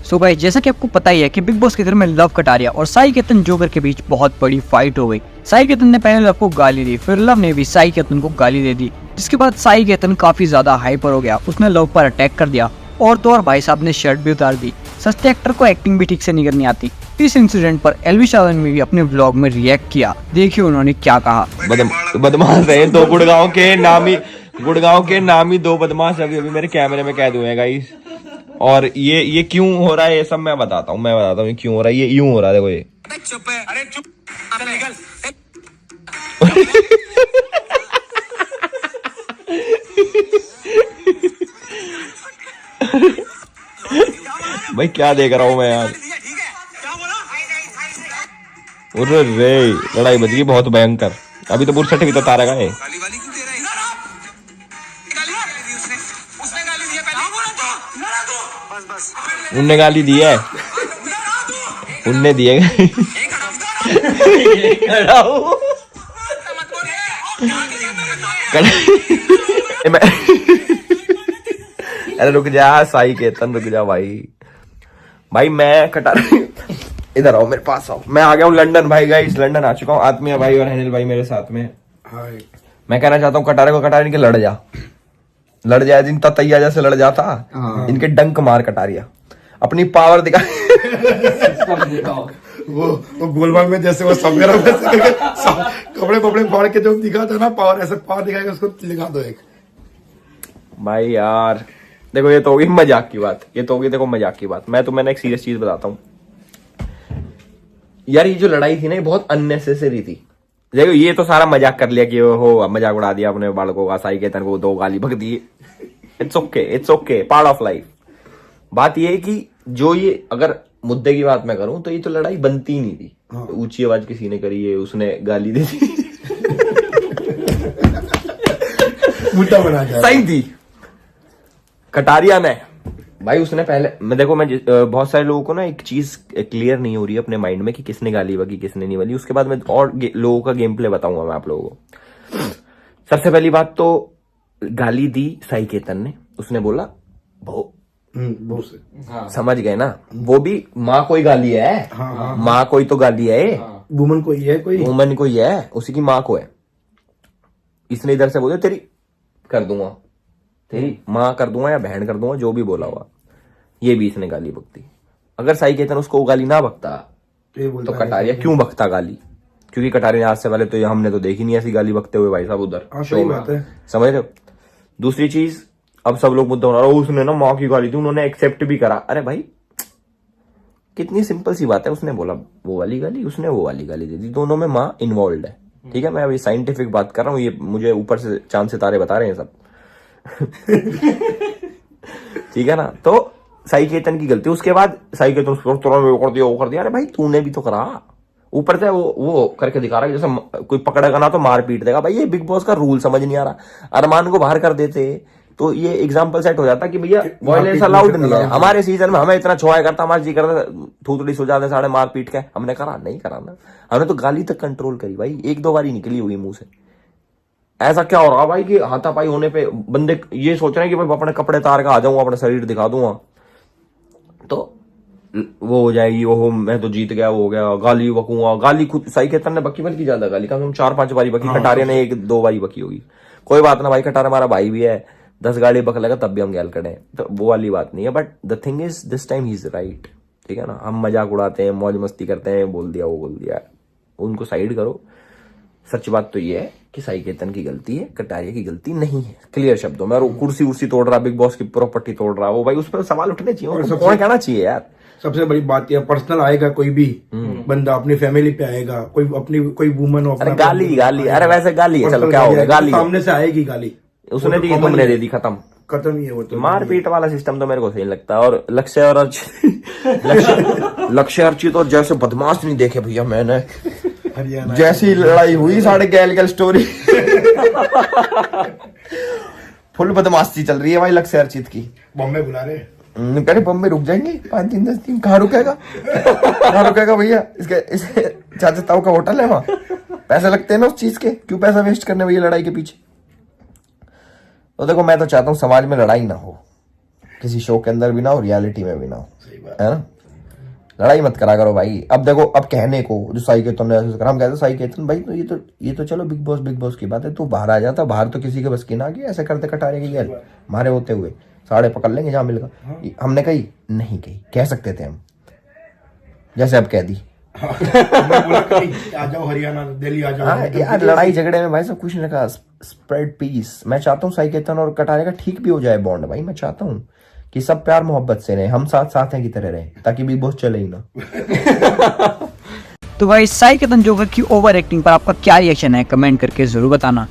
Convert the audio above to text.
So guys, जैसा कि आपको पता ही है कि बिग बॉस के घर में लव कटारिया और साई केतन जोकर के बीच बहुत बड़ी फाइट हो गई। साई केतन ने पहले लव को गाली दी, फिर लव ने भी साई केतन को गाली दे दी, जिसके बाद साई केतन काफी ज्यादा हाइपर हो गया। उसने लव पर अटैक कर दिया और तो और भाई साहब ने शर्ट भी उतार दी। सस्ते एक्टर को एक्टिंग भी ठीक से नहीं करनी आती। इस इंसिडेंट पर एलवी शावन ने भी अपने व्लॉग में रिएक्ट किया। देखिए उन्होंने क्या कहा। बदमाश है दो गुड़गांव के नामी दो बदमाश अभी मेरे कैमरे में कैद हुए हैं गाइस। और ये क्यों हो रहा है ये सब मैं बताता हूँ ये क्यों हो रहा है। ये यूं हो रहा है, देखो ये चुप है। अरे चुप निकल। भाई क्या देख रहा हूँ मैं यार। अरे रे लड़ाई बच गई बहुत भयंकर। अभी तो बुरसट भी तो तारेगा है। उनने गाली दी है, उनने दिए अरे रुक जा साई केतन, रुक जा भाई मैं कटार इधर आओ, मेरे पास आओ। मैं आ गया हूँ लंदन भाई। गाइस लंदन आ चुका हूँ। आत्मीय भाई और हनील भाई मेरे साथ में। मैं कहना चाहता हूँ कटारे को कटारे इनके लड़ जाए दिन तैया जैसे लड़ जाता। इनके डंक मार कटारिया, अपनी पावर दिखा। वो गोलमाल में जैसे वो सब कपड़े पपड़े फाड़ के जो दिखाता है ना पावर, ऐसे पावर दिखाएगा उसको दिखा दो एक। भाई यार देखो ये तो होगी मजाक की बात, ये तो होगी देखो मजाक की बात। मैं तुम्हें एक सीरियस चीज बताता हूँ यार। ये जो लड़ाई थी ना ये बहुत अननेसेसरी थी। देखो ये तो सारा मजाक कर लिया कि हो मजाक उड़ा दिया अपने बालकों का। साई केतन को दो गाली बक दी। It's okay part of life. बात ये है कि जो ये अगर मुद्दे की बात मैं करूं तो ये तो लड़ाई बनती ही नहीं थी। तो ऊंची आवाज किसी ने करी है, उसने गाली दे दी। मुद्दा बना दिया। सही थी कटारिया ने भाई। उसने पहले मैं देखो मैं बहुत सारे लोगों को ना एक चीज क्लियर नहीं हो रही है अपने माइंड में कि किसने गाली बकी किसने नहीं बकी। उसके बाद मैं और लोगों का गेम प्ले बताऊंगा मैं आप लोगों को। सबसे पहली बात तो गाली दी साई केतन ने। उसने बोला समझ गए ना, वो भी माँ कोई गाली है। माँ कोई तो गाली है, वुमन कोई है, कोई वुमन कोई है, उसी की माँ को है। इसने इधर से बोले तेरी कर दूंगा, तेरी माँ कर दूंगा या बहन कर दूंगा, जो भी बोला हुआ। ये भी इसने गाली बकती। अगर साई केतन उसको गाली ना बकता तो कटारिया क्यों बकता गाली? क्योंकि कटारिया आज से पहले तो हमने तो देखी नहीं ऐसी गाली बकते हुए भाई साहब उधर। समझ रहे हो? दूसरी चीज, अब सब लोग मुद्दा बना रहे उसने ना माँ की गाली दी, उन्होंने एक्सेप्ट भी करा। अरे भाई कितनी सिंपल सी बात है। उसने बोला वो वाली गाली, उसने वो वाली गाली दे दी, दोनों में माँ इन्वॉल्व है। ठीक है, मैं अभी साइंटिफिक बात कर रहा हूँ, ये मुझे ऊपर से चांद सितारे बता रहे हैं सब। ठीक है ना? तो साई केतन की गलती। उसके बाद साई केतन वो कर दिया। अरे भाई तूने भी तो करा। ऊपर से वो करके दिखा रहा है जैसे कोई पकड़ेगा ना तो मार पीट देगा। भाई ये बिग बॉस का रूल समझ नहीं आ रहा। अरमान को बाहर कर देते तो ये एग्जाम्पल सेट हो जाता कि भैया वायलेंस अलाउड नहीं है। हमारे सीजन में हमें इतना छुआया करता, हमारा जी करता थूथड़ी सो जाते साढ़े मार पीट के। हमने करा नहीं करा ना, हमने तो गाली तक कंट्रोल करी भाई। एक दो बारी निकली हुई मुंह से। ऐसा क्या हो रहा भाई कि हाथापाई होने पे बंदे ये सोच रहे हैं कि भाई अपने कपड़े तार का आ जाऊंगा, अपना शरीर दिखा दूंगा तो वो हो जाएगी। वो मैं तो जीत गया, वो हो गया। गाली बकूंगा, गाली खुद साई केतन ने बकी बल्कि ज्यादा गाली, कम से कम 4-5 बारी बकी। कटारिया ने 1-2 बारी बकी होगी। कोई बात ना भाई, कटारा हमारा भाई भी है, 10 गाड़ी बक लगा तब भी हम गैल करें, तो वो वाली बात नहीं है। But the thing is this time he is right. ठीक है ना? हम मजाक उड़ाते हैं, मौज मस्ती करते हैं, बोल दिया वो बोल दिया, उनको साइड करो। सच बात तो ये है कि साई केतन की गलती है, कटारिया की गलती नहीं है। क्लियर शब्दों में। और कुर्सी उर्सी तोड़ रहा, बिग बॉस की प्रॉपर्टी तोड़ रहा, वो भाई उस पर सवाल उठने चाहिए। कौन कहना चाहिए यार? सबसे बड़ी बात यह पर्सनल आएगा, कोई भी बंदा अपनी फैमिली पे आएगा, कोई वुमन हो, अरे गाली अरे वैसे गाली है, चलो क्या हो गया, गाली सामने से आएगी गाली। उसने दी, तुमने दे दी, खत्म ही है वो तो। मार पीट वाला सिस्टम तो मेरे को सही लगता है। और लक्ष्य अर्चित और जैसे बदमाश नहीं देखे भैया मैंने। जैसी लड़ाई हुई साढ़े गैल स्टोरी। फुल बदमाशी चल रही है भाई लक्ष्य अर्चित की। बॉम्बे बुला रहे, कह रहे बॉम्बे रुक जाएंगे 5-3-10 दिन। कहाँ रुकेगा भैया? इसके चाचा ताऊ का होटल है, वहां पैसे लगते हैं ना उस चीज के। क्यों पैसा वेस्ट करने भैया लड़ाई के पीछे? तो देखो मैं तो चाहता हूँ समाज में लड़ाई ना हो। किसी शो के अंदर भी ना हो, रियलिटी में भी ना हो, है ना। लड़ाई मत करा करो भाई। अब देखो, अब कहने को जो साई केतन ने ऐसे करा, हम कहते साई केतन भाई तो ये तो चलो बिग बॉस की बात है, तू बाहर आ जाता, बाहर तो किसी के बस की ना की ऐसे करते कटारे की गैल मारे होते हुए साढ़े पकड़ लेंगे जहां मिलेगा। हमने कही नहीं, कही कह सकते थे हम, जैसे अब कह दी। मैं बोला कहीं आ जाओ हरियाणा, दिल्ली आ जाओ। हाँ यार, लड़ाई झगड़े में भाई सब कुछ नहीं रखा, स्प्रेड पीस। मैं चाहता हूँ साई केतन और कटारे का ठीक भी हो जाए बॉन्ड भाई। मैं चाहता हूँ कि सब प्यार मोहब्बत से रहे, हम साथ साथ हैं की तरह रहे, ताकि बिग बॉस चले ही ना। तो भाई साई केतन जोकर की ओवर एक्टिंग पर आपका क्या रिएक्शन है, कमेंट करके जरूर बताना।